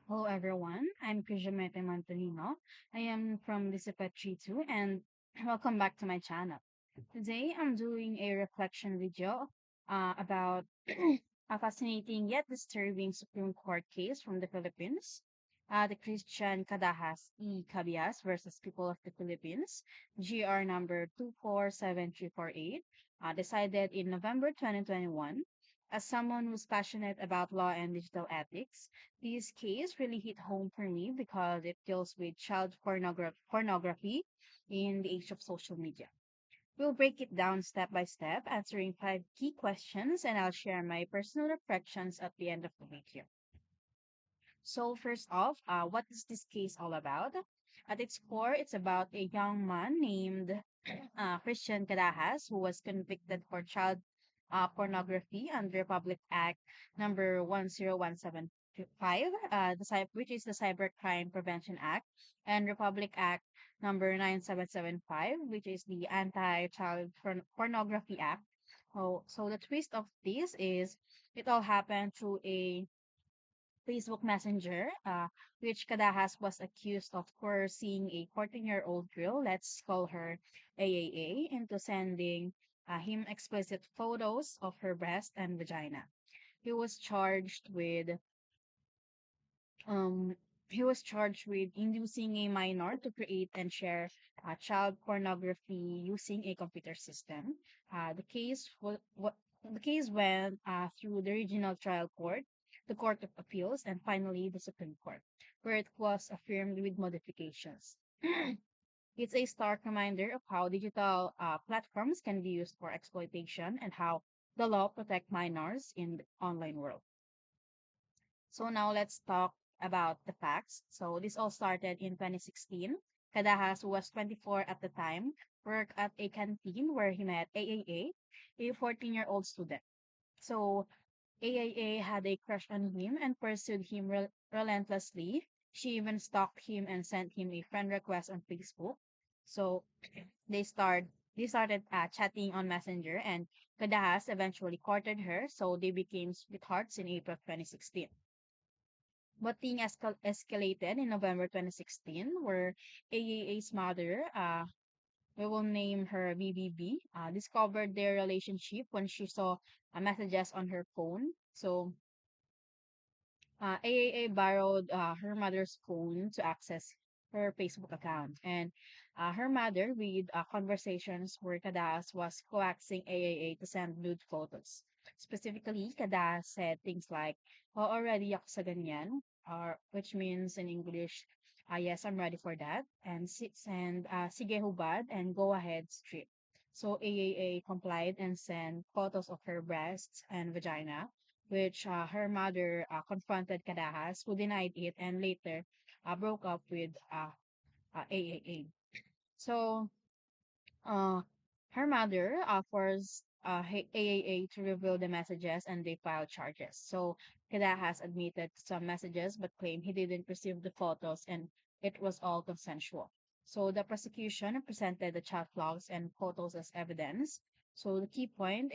Hello everyone, I'm Kujamete Mantonino. I am from Disipet G2 and welcome back to my channel. Today I'm doing a reflection video about a fascinating yet disturbing Supreme Court case from the Philippines. The Christian Cadahas E. Cabias versus People of the Philippines, GR number 247348, decided in November 2021. As someone who's passionate about law and digital ethics, this case really hit home for me because it deals with pornography in the age of social media. We'll break it down step by step, answering five key questions, and I'll share my personal reflections at the end of the video. So, first off, what is this case all about? At its core, it's about a young man named Christian Carajas, who was convicted for child pornography under Republic Act number 10175, which is the Cybercrime Prevention Act, and Republic Act number 9775, which is the Anti-Child Pornography Act. So the twist of this is it all happened through a Facebook Messenger, which Kadahas was accused of coercing a 14-year-old girl, let's call her AAA, into sending him explicit photos of her breast and vagina. He was charged with um he was charged with inducing a minor to create and share child pornography using a computer system. The case went through the regional trial court, the Court of Appeals, and finally the Supreme Court, where it was affirmed with modifications. It's a stark reminder of how digital platforms can be used for exploitation and how the law protect minors in the online world. So now let's talk about the facts. So this all started in 2016. Cadahas, who was 24 at the time, worked at a canteen where he met AAA, a 14-year-old student. So AAA had a crush on him and pursued him relentlessly. She even stalked him and sent him a friend request on Facebook. So they started chatting on Messenger, and Cadahas eventually courted her, so they became sweethearts in April 2016. But thing escalated in November 2016, where AAA's mother, we will name her BBB, discovered their relationship when she saw messages on her phone. So AAA borrowed her mother's phone to access her Facebook account. And her mother read conversations where Kadas was coaxing AAA to send nude photos. Specifically, Kadas said things like, "Oh, already ako sa ganyan," or which means in English, yes, I'm ready for that. And sige hubad and go ahead strip. So AAA complied and sent photos of her breasts and vagina, which her mother confronted Kadahas, who denied it and later broke up with AAA. So uh, her mother forced AAA to reveal the messages and they filed charges. So Kadahas admitted to some messages but claimed he didn't receive the photos and it was all consensual. So the prosecution presented the chat logs and photos as evidence. So the key point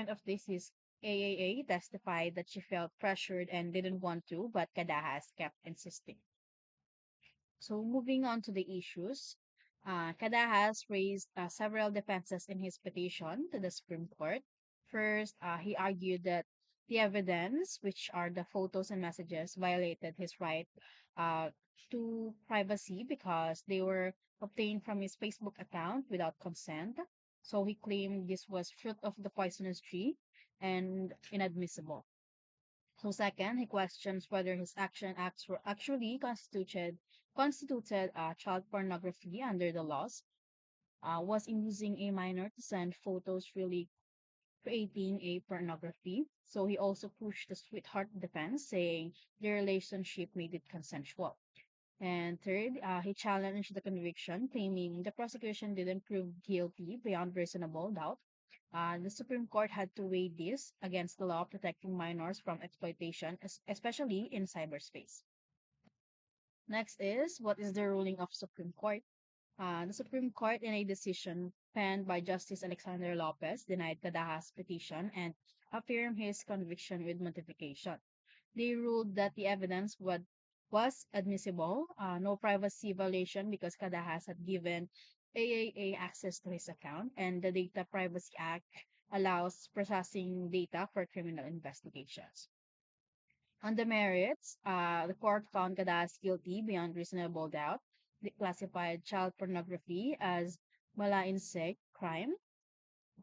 of this is AAA testified that she felt pressured and didn't want to, but Kadahas kept insisting. So moving on to the issues, Kada has raised several defenses in his petition to the Supreme Court. First, he argued that the evidence, which are the photos and messages, violated his right uh, to privacy because they were obtained from his Facebook account without consent. So he claimed this was fruit of the poisonous tree and inadmissible. So second, he questions whether his acts were actually constituted child pornography under the laws. Was inducing a minor to send photos really creating a pornography? So he also pushed the sweetheart defense, saying the relationship made it consensual. And third, he challenged the conviction, claiming the prosecution didn't prove guilty beyond reasonable doubt. The Supreme Court had to weigh this against the law protecting minors from exploitation, especially in cyberspace. Next is what is the ruling of Supreme Court? The Supreme Court, in a decision penned by Justice Alexander Lopez, denied Kadaha's petition and affirmed his conviction with modification. They ruled that the evidence was admissible, no privacy violation because Kadahas had given AAA access to his account, and the Data Privacy Act allows processing data for criminal investigations. On the merits, the court found Kadahas guilty beyond reasonable doubt. They classified child pornography as mala-insect crime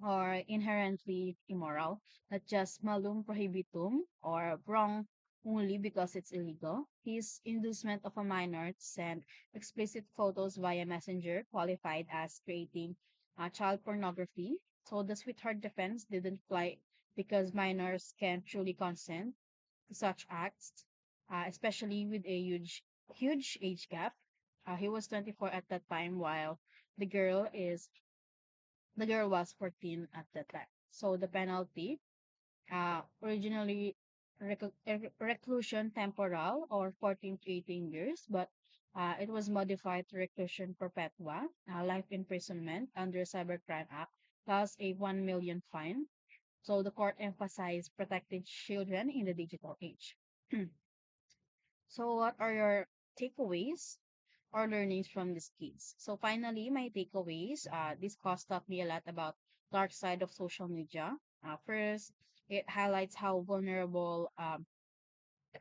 or inherently immoral, not just malum prohibitum or wrong only because it's illegal. His inducement of a minor to send explicit photos via messenger qualified as creating child pornography. So the sweetheart defense didn't fly because minors can truly consent to such acts, especially with a huge age gap. He was 24 at that time, while the girl is the girl was 14 at that time. So the penalty, originally reclusion temporal or 14 to 18 years, but it was modified to reclusion perpetua, life imprisonment under Cybercrime Act, plus a 1 million fine. So the court emphasized protecting children in the digital age. So what are your takeaways or learnings from this case? So finally, my takeaways, this course taught me a lot about dark side of social media. First, it highlights how vulnerable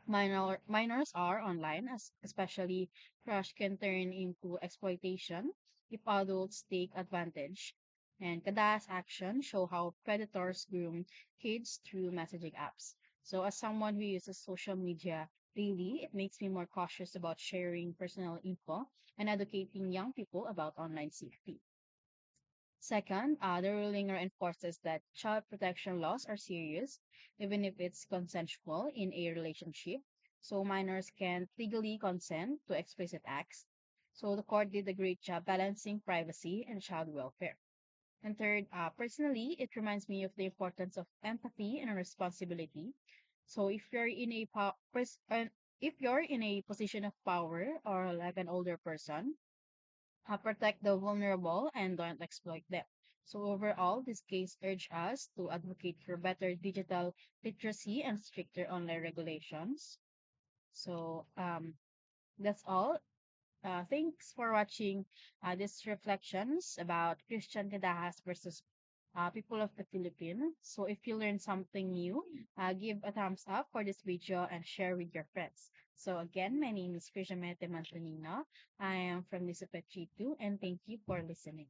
minors are online, especially crush can turn into exploitation if adults take advantage. And Kada's action show how predators groom kids through messaging apps. So as someone who uses social media daily, it makes me more cautious about sharing personal info and educating young people about online safety. Second, the ruling reinforces that child protection laws are serious, even if it's consensual in a relationship. So minors can legally consent to explicit acts. So the court did a great job balancing privacy and child welfare. And third, personally, it reminds me of the importance of empathy and responsibility. So if you're in a position of power or like an older person, protect the vulnerable and don't exploit them. So overall, this case urged us to advocate for better digital literacy and stricter online regulations. So that's all. Thanks for watching these reflections about Christian Kedahas versus people of the Philippines. So if you learned something new, give a thumbs up for this video and share with your friends. So again, my name is Christian Mete Mantonino. I am from Nisipet G2 and thank you for listening.